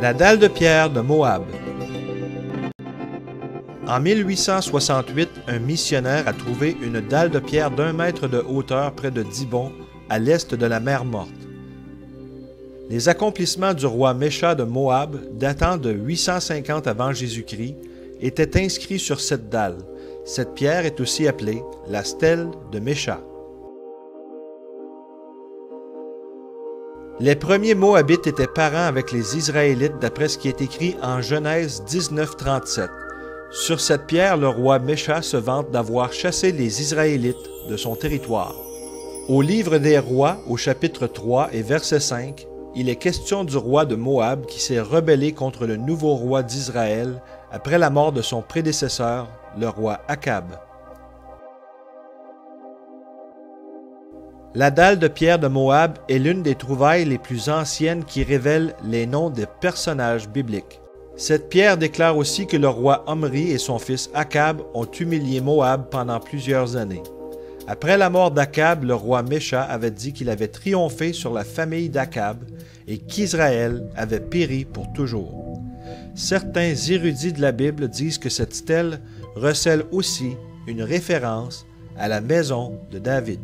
La dalle de pierre de Moab. En 1868, un missionnaire a trouvé une dalle de pierre d'1 mètre de hauteur près de Dibon, à l'est de la mer Morte. Les accomplissements du roi Mécha de Moab, datant de 850 avant Jésus-Christ, étaient inscrits sur cette dalle. Cette pierre est aussi appelée la stèle de Mécha. Les premiers Moabites étaient parents avec les Israélites d'après ce qui est écrit en Genèse 19:37. Sur cette pierre, le roi Mécha se vante d'avoir chassé les Israélites de son territoire. Au livre des rois, au chapitre 3 et verset 5, il est question du roi de Moab qui s'est rebellé contre le nouveau roi d'Israël après la mort de son prédécesseur, le roi Akab. La dalle de pierre de Moab est l'une des trouvailles les plus anciennes qui révèlent les noms des personnages bibliques. Cette pierre déclare aussi que le roi Omri et son fils Akab ont humilié Moab pendant plusieurs années. Après la mort d'Akab, le roi Mécha avait dit qu'il avait triomphé sur la famille d'Akab et qu'Israël avait péri pour toujours. Certains érudits de la Bible disent que cette stèle recèle aussi une référence à la maison de David.